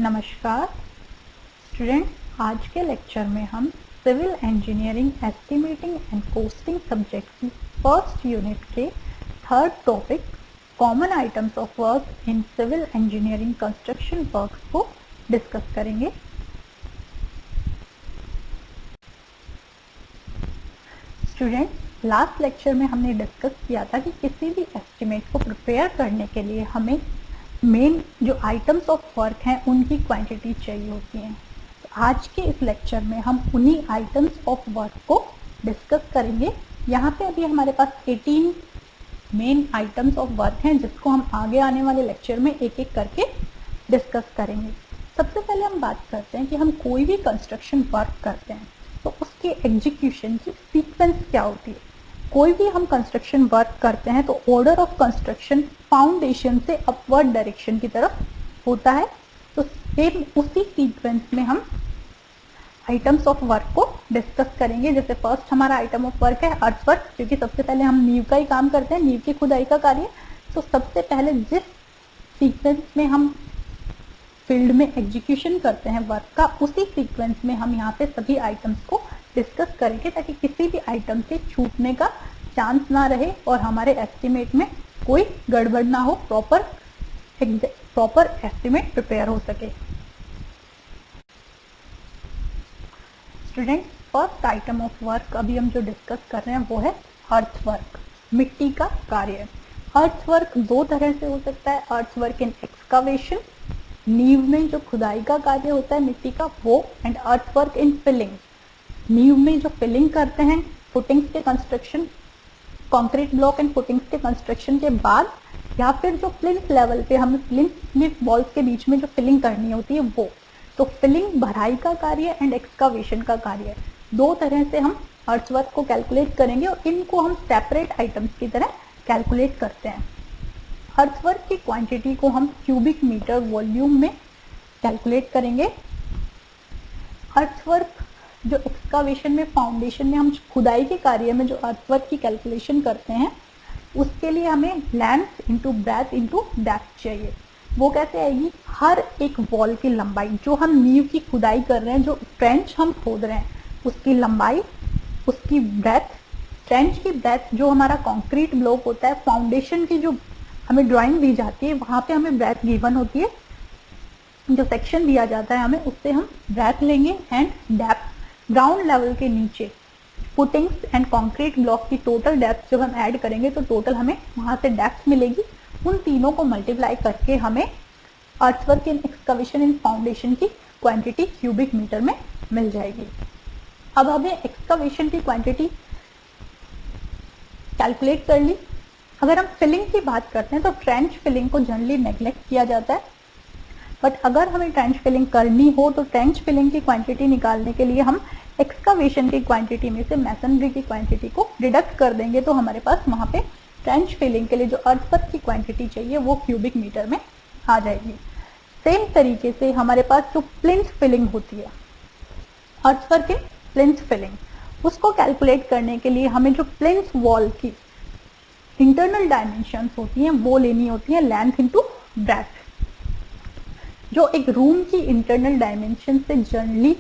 नमस्कार स्टूडेंट, आज के लेक्चर में हम civil engineering estimating and costing subject की फर्स्ट यूनिट के third topic common items of work in civil engineering construction works को डिस्कस करेंगे। स्टूडेंट, लास्ट लेक्चर में हमने डिस्कस किया था कि किसी भी एस्टिमेट को प्रिपेयर करने के लिए हमें मेन जो आइटम्स ऑफ वर्क हैं उनकी क्वांटिटी चाहिए होती है। तो आज के इस लेक्चर में हम उन्हीं आइटम्स ऑफ वर्क को डिस्कस करेंगे। यहाँ पे अभी हमारे पास 18 मेन आइटम्स ऑफ वर्क हैं जिसको हम आगे आने वाले लेक्चर में एक एक करके डिस्कस करेंगे। सबसे पहले हम बात करते हैं कि हम कोई भी कंस्ट्रक्शन वर्क करते हैं तो उसके एग्जीक्यूशन की सीक्वेंस क्या होती है। कोई भी हम कंस्ट्रक्शन वर्क करते हैं तो ऑर्डर ऑफ कंस्ट्रक्शन फाउंडेशन से अपवर्ड डायरेक्शन की तरफ होता है। तो सेम उसी सीक्वेंस में हम आइटम्स ऑफ वर्क को डिस्कस करेंगे। जैसे फर्स्ट हमारा आइटम ऑफ वर्क है अर्थ वर्क, क्योंकि सबसे पहले हम नींव का ही काम करते हैं, नींव की खुदाई का कार्य। तो सबसे पहले जिस सीक्वेंस में हम फील्ड में एग्जीक्यूशन करते हैं वर्क का, उसी सीक्वेंस में हम यहाँ पे सभी आइटम्स को डिस्कस करेंगे ताकि किसी भी आइटम से छूटने का चांस ना रहे और हमारे एस्टिमेट में कोई गड़बड़ ना हो, प्रॉपर एस्टिमेट प्रिपेयर हो सके। Student, first item of work अभी हम जो डिस्कस कर रहे हैं वो है अर्थ वर्क, मिट्टी का कार्य। अर्थ वर्क दो तरह से हो सकता है, अर्थ वर्क इन एक्सकावेशन, नींव में जो खुदाई का कार्य होता है मिट्टी का वो, and earth work in filling, नींव में जो फिलिंग करते हैं फुटिंग्स के construction, concrete block and footings के कंस्ट्रक्शन के बाद, या फिर जो प्लिंथ लेवल पे हमें प्लिंथ वॉल्स के बीच में जो फिलिंग करनी होती है वो। तो फिलिंग भराई का कार्य एंड एक्सकावेशन का कार्य, दो तरह से हम अर्थवर्क को कैलकुलेट करेंगे और इनको हम सेपरेट आइटम्स की तरह कैलकुलेट करते हैं। अर्थवर्क की क्वांटिटी को हम क्यूबिक मीटर वॉल्यूम में कैलकुलेट करेंगे। अर्थवर्क जो एक्सकावेशन में फाउंडेशन में हम खुदाई के कार्य में जो अर्थवर्क की कैलकुलेशन करते हैं उसके लिए हमें length into breadth into depth चाहिए। वो कैसे आएगी? हर एक वॉल की लंबाई, जो हम नींव की खुदाई कर रहे हैं, जो ट्रेंच हम खोद रहे हैं उसकी लंबाई, उसकी ब्रेथ, ट्रेंच की ब्रेथ जो हमारा कंक्रीट ब्लॉक होता है, फाउंडेशन की जो हमें ड्राइंग दी जाती है वहाँ पे हमें ब्रेथ गिवन होती है, जो सेक्शन दिया जाता है हमें उससे हम ब्रेथ लेंगे, एंड डेप्थ ग्राउंड लेवल के नीचे फुटिंग्स एंड कंक्रीट ब्लॉक की टोटल डेप्थ जब हम ऐड करेंगे तो टोटल हमें वहाँ से डेप्थ मिलेगी। उन तीनों को मल्टीप्लाई करके हमें अर्थवर्क इन एक्सकवेशन इन फाउंडेशन की क्वांटिटी क्यूबिक मीटर में मिल जाएगी। अब हमें एक्सकवेशन की क्वांटिटी कैलकुलेट कर ली। अगर हम फिलिंग की बात करते हैं तो ट्रेंच फिलिंग को जनरली नेग्लेक्ट किया जाता है, बट अगर हमें ट्रेंच फिलिंग करनी हो तो ट्रेंच फिलिंग की क्वांटिटी निकालने के लिए हम एक्सकावेशन की क्वांटिटी में से मैसनरी की क्वांटिटी को डिडक्ट कर देंगे, तो हमारे पास वहाँ पे ट्रेंच फिलिंग के लिए जो अर्थवर्क की क्वांटिटी चाहिए वो क्यूबिक मीटर में आ जाएगी। सेम तरीके से हमारे पास जो प्लिंथ फिलिंग होती है, अर्थवर्क इन प्लिंथ फिलिंग, उसको कैलकुलेट करने के लिए हमें जो प्लिंथ वॉल की इंटरनल डायमेंशंस होती हैं वो लेनी होती है लेंथ इंटू ब्रेथ। जो एक रूम की इंटरनल डायमेंशन से जनरली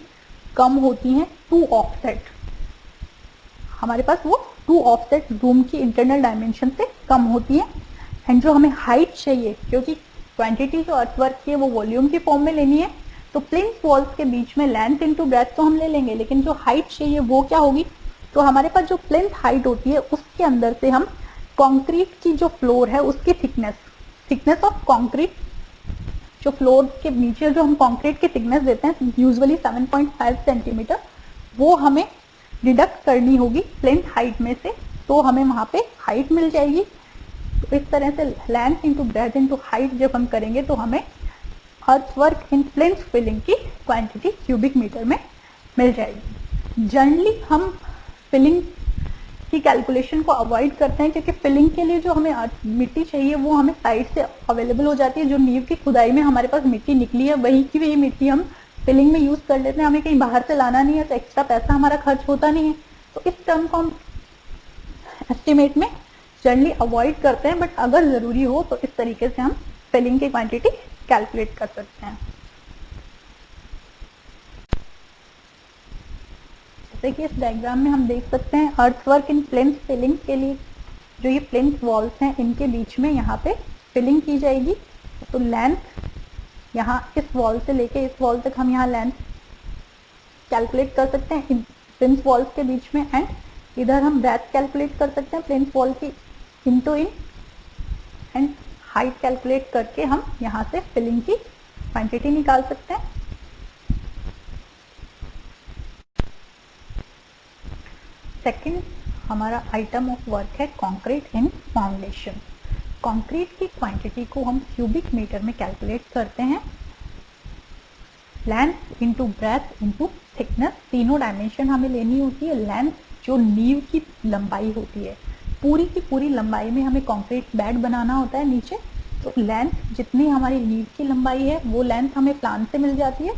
कम होती हैं 2 ऑफसेट, हमारे पास वो 2 ऑफसेट रूम की इंटरनल डायमेंशन से कम होती है। एंड जो हमें हाइट चाहिए, क्योंकि क्वांटिटी जो अर्थवर्क की है वो वॉल्यूम की फॉर्म में लेनी है, तो प्लिंथ वॉल्स के बीच में लेंथ इंटू ब्रेथ तो हम ले लेंगे, लेकिन जो हाइट चाहिए वो क्या होगी? तो हमारे पास जो प्लिंथ हाइट होती है उसके अंदर से हम कंक्रीट की जो फ्लोर है उसकी थिकनेस ऑफ कंक्रीट, जो फ्लोर के नीचे जो हम कंक्रीट की थिकनेस देते हैं यूजुअली 7.5 सेंटीमीटर, वो हमें डिडक्ट करनी होगी प्लिंथ हाइट में से, तो हमें वहाँ पे हाइट मिल जाएगी। तो इस तरह से length into breadth into height जब हम करेंगे तो हमें अर्थवर्क इन प्लिंथ फिलिंग की क्वांटिटी क्यूबिक मीटर में मिल जाएगी। जनरली हम फिलिंग की कैलकुलेशन को अवॉइड करते हैं क्योंकि फिलिंग के लिए जो हमें मिट्टी चाहिए वो हमें साइड से अवेलेबल हो जाती है। जो नींव की खुदाई में हमारे पास मिट्टी निकली है वही की वही मिट्टी हम फिलिंग में यूज कर लेते हैं, हमें कहीं बाहर से लाना नहीं है, तो एक्स्ट्रा पैसा हमारा खर्च होता नहीं है। तो इस टर्म को हम एस्टिमेट में जनरली अवॉइड करते हैं, बट अगर जरूरी हो तो इस तरीके से हम फिलिंग की क्वांटिटी कैलकुलेट कर सकते हैं। जैसे कि इस डायग्राम में हम देख सकते हैं अर्थवर्क इन प्लिंथ फिलिंग के लिए जो ये प्लिंथ वॉल्स हैं इनके बीच में यहाँ पे फिलिंग की जाएगी। तो लेंथ यहाँ इस वॉल से लेके इस वॉल तक हम यहाँ लेंथ कैलकुलेट कर सकते हैं इन प्लिंथ वॉल्स के बीच में, एंड इधर हम ब्रेथ कैलकुलेट कर सकते हैं प्लिंथ वॉल की into in, and height calculate करके हम यहाँ से फिलिंग की क्वांटिटी निकाल सकते हैं। सेकंड हमारा आइटम ऑफ वर्क है कंक्रीट इन फाउंडेशन। कंक्रीट की क्वांटिटी को हम क्यूबिक मीटर में कैलकुलेट करते हैं। Length into breadth into thickness, तीनों डायमेंशन हमें लेनी होती है। लेंथ जो नींव की लंबाई होती है, पूरी की पूरी लंबाई में हमें कंक्रीट बेड बनाना होता है नीचे, तो लेंथ जितनी हमारी नींव की लंबाई है वो लेंथ हमें प्लान से मिल जाती है।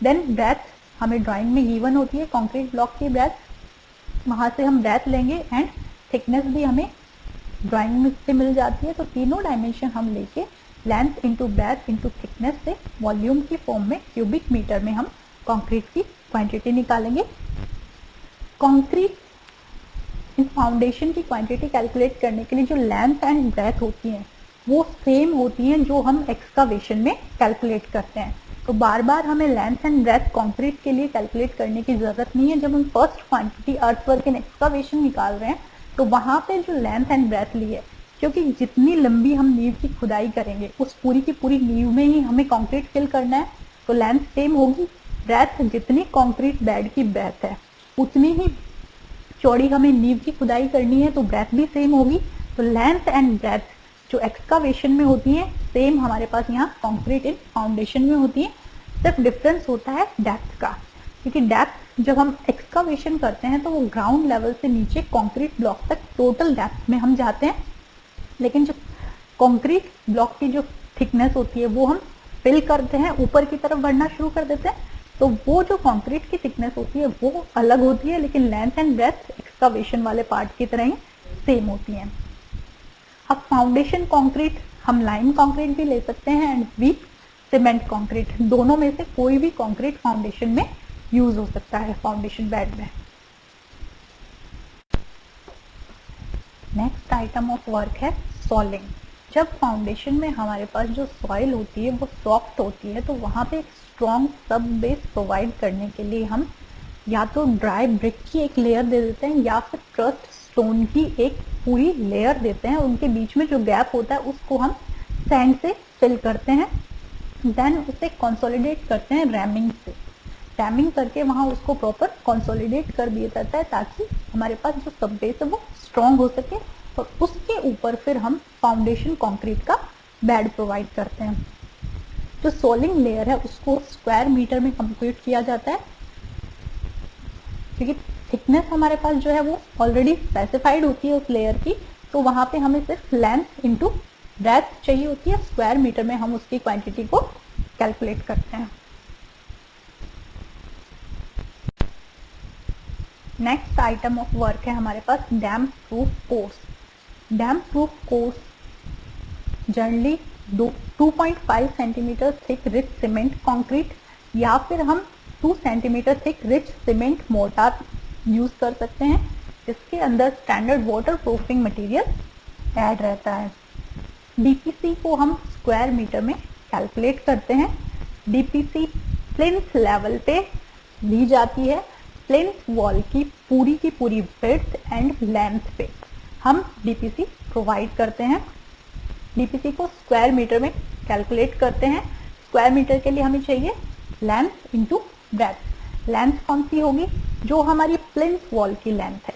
देन ब्रेथ हमें ड्राइंग में गिवन होती है, कंक्रीट ब्लॉक की ब्रेथ, वहाँ से हम ब्रेथ लेंगे, एंड थिकनेस भी हमें ड्राइंग में से मिल जाती है। तो तीनों डायमेंशन हम लेके length into breadth into thickness से वॉल्यूम की फॉर्म में क्यूबिक मीटर में हम कंक्रीट की क्वांटिटी निकालेंगे। कंक्रीट इन फाउंडेशन की क्वांटिटी कैलकुलेट करने के लिए जो लेंथ एंड ब्रेथ होती हैं वो सेम होती हैं जो हम एक्सकावेशन में कैलकुलेट करते हैं। तो बार बार हमें लेंथ एंड ब्रेथ कंक्रीट के लिए कैलकुलेट करने की जरूरत नहीं है। जब हम फर्स्ट क्वांटिटी अर्थवर्क इन एक्सकावेशन निकाल रहे हैं तो वहाँ पे जो लेंथ एंड ब्रेथ ली है, क्योंकि जितनी लंबी हम नींव की खुदाई करेंगे उस पूरी की पूरी नींव में ही हमें कंक्रीट फिल करना है, तो लेंथ सेम होगी। ब्रेथ जितनी कंक्रीट बेड की ब्रेथ है उतनी ही चौड़ी हमें नींव की खुदाई करनी है, तो ब्रेथ भी सेम होगी। तो लेंथ एंड ब्रेथ जो एक्सकावेशन में होती है सेम हमारे पास यहाँ कंक्रीट इन फाउंडेशन में होती है। सिर्फ डिफरेंस होता है डेप्थ का, क्योंकि डेप्थ जब हम एक्सकावेशन करते हैं तो वो ग्राउंड लेवल से नीचे कंक्रीट ब्लॉक तक टोटल डेप्थ में हम जाते हैं, लेकिन जो कंक्रीट ब्लॉक की जो थिकनेस होती है वो हम फिल करते हैं, ऊपर की तरफ बढ़ना शुरू कर देते हैं, तो वो जो कंक्रीट की थिकनेस होती है वो अलग होती है, लेकिन लेंथ एंड ब्रेथ एक्सकावेशन वाले पार्ट की तरह ही सेम होती है। अब फाउंडेशन कंक्रीट हम लाइम कंक्रीट भी ले सकते हैं एंड वीक सीमेंट कंक्रीट, दोनों में से कोई भी कंक्रीट फाउंडेशन में यूज हो सकता है फाउंडेशन बेड में। नेक्स्ट आइटम ऑफ वर्क है सॉलिंग। जब फाउंडेशन में हमारे पास जो सॉइल होती है वो सॉफ्ट होती है, तो वहाँ पे एक स्ट्रॉन्ग सब बेस प्रोवाइड करने के लिए हम या तो ड्राई ब्रिक की एक लेयर दे देते हैं या फिर क्रस्ट स्टोन की एक पूरी लेयर देते हैं। उनके बीच में जो गैप होता है उसको हम सैंड से फिल करते हैं, देन उसे कंसोलिडेट करते हैं रैमिंग से। रैमिंग करके वहाँ उसको प्रॉपर कंसोलिडेट कर दिया जाता है ताकि हमारे पास जो सब बेस है वो स्ट्रॉन्ग हो सके, और उसके ऊपर फिर हम फाउंडेशन कंक्रीट का बेड प्रोवाइड करते हैं। जो सोलिंग लेयर है उसको स्क्वायर मीटर में कंप्यूट किया जाता है, क्योंकि थिकनेस हमारे पास जो है वो ऑलरेडी स्पेसिफाइड होती है उस लेयर की, तो वहाँ पे हमें सिर्फ लेंथ इंटू ब्रेथ चाहिए होती है। स्क्वायर मीटर में हम उसकी क्वांटिटी को कैलकुलेट करते हैं। नेक्स्ट आइटम ऑफ वर्क है हमारे पास damp proof course. Damp proof course generally 2.5 centimetre thick rich cement concrete या फिर हम 2 centimetre thick rich cement mortar use कर सकते हैं, जिसके अंदर standard water proofing material add रहता है। डीपीसी को हम स्क्वायर मीटर में कैलकुलेट करते हैं। डीपीसी प्लिंथ लेवल पे ली जाती है। प्लिंथ वॉल की पूरी विड्थ एंड लेंथ पे हम डीपीसी प्रोवाइड करते हैं। डीपीसी को स्क्वायर मीटर में कैलकुलेट करते हैं। स्क्वायर मीटर के लिए हमें चाहिए लेंथ इंटू ब्रेथ। लेंथ कौन सी होगी? जो हमारी प्लिंथ वॉल की लेंथ है,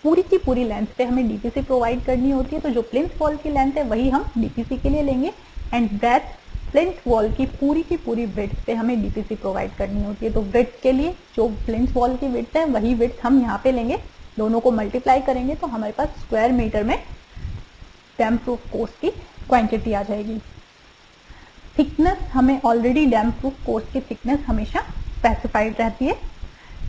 पूरी की पूरी लेंथ पे हमें डीपीसी प्रोवाइड करनी होती है, तो जो प्लिंथ वॉल की लेंथ है वही हम डीपीसी के लिए लेंगे। एंड ब्रेथ प्लिंथ वॉल की पूरी विड्थ पे हमें डीपीसी प्रोवाइड करनी होती है, तो विड्थ के लिए जो प्लिंथ वॉल की विड्थ है वही विड्थ हम यहाँ पे लेंगे। दोनों को मल्टीप्लाई करेंगे तो हमारे पास स्क्वायर मीटर में डैम्प प्रूफ कोर्स की क्वांटिटी आ जाएगी। थिकनेस हमें ऑलरेडी डैम्प प्रूफ कोर्स की थिकनेस हमेशा स्पेसिफाइड रहती है।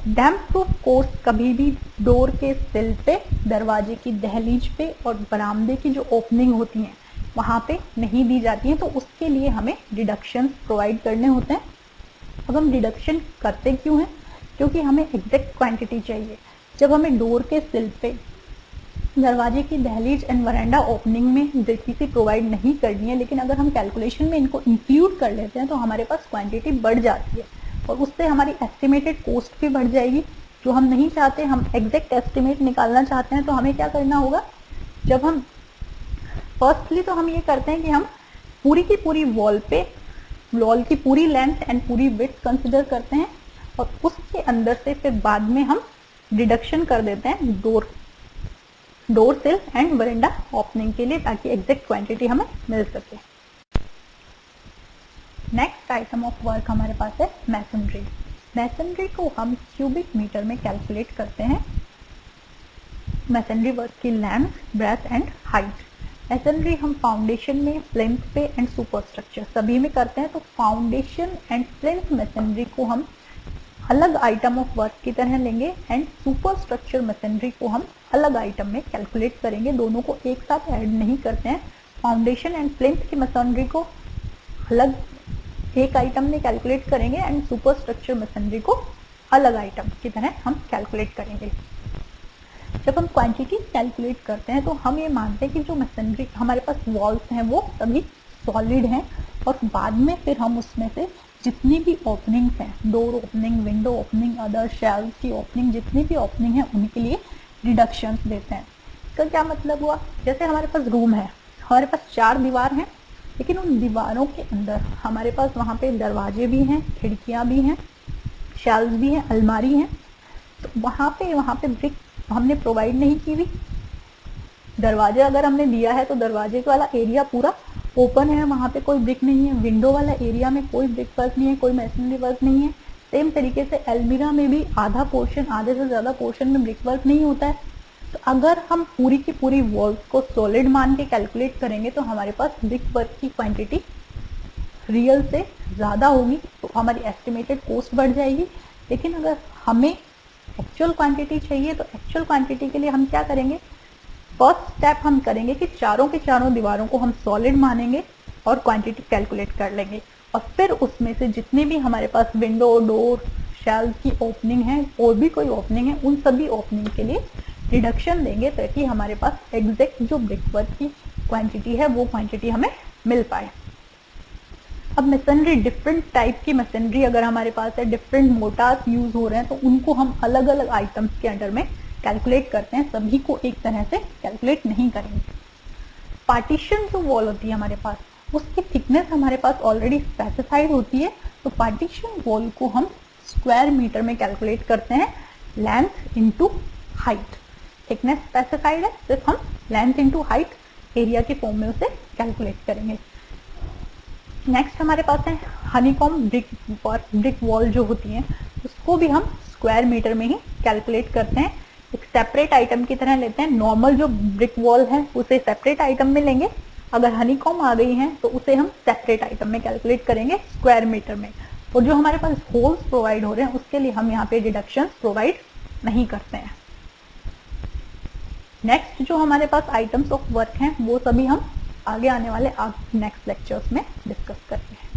डैम्प प्रूफ कोर्स कभी भी डोर के सिल पे, दरवाजे की दहलीज पे और बरामदे की जो ओपनिंग होती हैं वहाँ पे नहीं दी जाती हैं, तो उसके लिए हमें डिडक्शंस प्रोवाइड करने होते हैं। अब हम डिडक्शन करते क्यों हैं? क्योंकि हमें एग्जैक्ट क्वांटिटी चाहिए। जब हमें डोर के सिल पे, दरवाजे की दहलीज एंड वरांडा ओपनिंग में जेपीसी प्रोवाइड नहीं करनी है, लेकिन अगर हम कैलकुलेशन में इनको इंक्लूड कर लेते हैं तो हमारे पास क्वांटिटी बढ़ जाती है और उससे हमारी एस्टिमेटेड कॉस्ट भी बढ़ जाएगी, जो हम नहीं चाहते। हम एग्जैक्ट एस्टिमेट निकालना चाहते हैं तो हमें क्या करना होगा, जब हम फर्स्टली तो हम ये करते हैं कि हम पूरी की पूरी वॉल की पूरी लेंथ एंड पूरी विड्थ कंसिडर करते हैं और उसके अंदर से फिर बाद में हम डिडक्शन कर देते हैं डोर सिल एंड वरांडा ओपनिंग के लिए, ताकि एग्जैक्ट क्वांटिटी हमें मिल सके। नेक्स्ट आइटम ऑफ वर्क हमारे पास है मैसनरी। मैसनरी को हम क्यूबिक मीटर में कैलकुलेट करते हैं। मैसनरी वर्क की length, breadth and height. Masonry हम फाउंडेशन में, प्लिंथ पे एंड सुपर स्ट्रक्चर सभी में करते हैं। तो फाउंडेशन एंड प्लिंथ मैसनरी को हम अलग आइटम ऑफ वर्क की तरह लेंगे एंड सुपर स्ट्रक्चर मैसनरी को हम अलग आइटम में कैलकुलेट करेंगे। दोनों को एक साथ ऐड नहीं करते हैं। फाउंडेशन एंड प्लिंथ की मैसनरी को अलग एक आइटम में कैलकुलेट करेंगे एंड सुपर स्ट्रक्चर मैसनरी को अलग आइटम की तरह हम कैलकुलेट करेंगे। जब हम क्वांटिटी कैलकुलेट करते हैं तो हम ये मानते हैं कि जो मैसनरी हमारे पास वॉल्स हैं वो सभी सॉलिड हैं और बाद में फिर हम उसमें से जितनी भी ओपनिंग्स हैं, door opening, window opening, other shelf की ओपनिंग, जितनी भी ओपनिंग है उनके लिए डिडक्शंस देते हैं। इसका क्या मतलब हुआ, जैसे हमारे पास रूम है, हमारे पास 4 दीवार हैं, लेकिन उन दीवारों के अंदर हमारे पास वहाँ पे दरवाजे भी हैं, खिड़कियाँ भी हैं, शेल्फ भी हैं, अलमारी हैं। तो वहाँ पे ब्रिक हमने प्रोवाइड नहीं की हुई। दरवाजा अगर हमने दिया है तो दरवाजे वाला एरिया पूरा ओपन है, वहाँ पे कोई ब्रिक नहीं है। विंडो वाला एरिया में कोई ब्रिक वर्क नहीं है, कोई मैसनरी वर्क नहीं है। सेम तरीके से अलमीरा में भी आधा पोर्शन, आधे से ज़्यादा पोर्शन में ब्रिक वर्क नहीं होता है। तो अगर हम पूरी की पूरी वॉल्स को सॉलिड मान के कैलकुलेट करेंगे तो हमारे पास ब्रिक वर्क की क्वांटिटी रियल से ज़्यादा होगी, तो हमारी एस्टिमेटेड कॉस्ट बढ़ जाएगी। लेकिन अगर हमें एक्चुअल क्वांटिटी चाहिए तो एक्चुअल क्वांटिटी के लिए हम क्या करेंगे, फर्स्ट स्टेप हम करेंगे कि चारों के चारों दीवारों को हम सॉलिड मानेंगे और क्वांटिटी कैलकुलेट कर लेंगे और फिर उसमें से जितने भी हमारे पास विंडो, डोर, शेल्फ की ओपनिंग है और भी कोई ओपनिंग है, उन सभी ओपनिंग के लिए रिडक्शन देंगे ताकि हमारे पास एग्जैक्ट जो ब्रिक वर्क की क्वांटिटी है वो क्वांटिटी हमें मिल पाए। अब मैसनरी, डिफरेंट टाइप की मैसनरी अगर हमारे पास है, डिफरेंट मोटार्स यूज हो रहे हैं, तो उनको हम अलग अलग आइटम्स के अंडर में कैलकुलेट करते हैं, सभी को एक तरह से कैलकुलेट नहीं करेंगे। पार्टीशन जो वॉल होती है हमारे पास, उसकी थिकनेस हमारे पास ऑलरेडी स्पेसिफाइड होती है। तो पार्टीशन वॉल को हम स्क्वायर मीटर में कैलकुलेट करते हैं, length into height. Thickness specified है, सिर्फ हम लेंथ इंटू हाइट एरिया के फॉर्मूले से कैलकुलेट करेंगे। नेक्स्ट हमारे पास है हनीकॉम ब्रिक वॉल जो होती है, उसको भी हम स्क्वायर मीटर में ही कैलकुलेट करते हैं। एक सेपरेट आइटम की तरह लेते हैं। नॉर्मल जो ब्रिक वॉल है उसे सेपरेट आइटम में लेंगे, अगर हनीकॉम आ गई है तो उसे हम सेपरेट आइटम में कैलकुलेट करेंगे स्क्वायर मीटर में। और जो हमारे पास होल्स प्रोवाइड हो रहे हैं उसके लिए हम यहाँ पे डिडक्शंस प्रोवाइड नहीं करते हैं। नेक्स्ट जो हमारे पास आइटम्स ऑफ वर्क हैं वो सभी हम आगे आने वाले नेक्स्ट लेक्चर्स में डिस्कस करेंगे।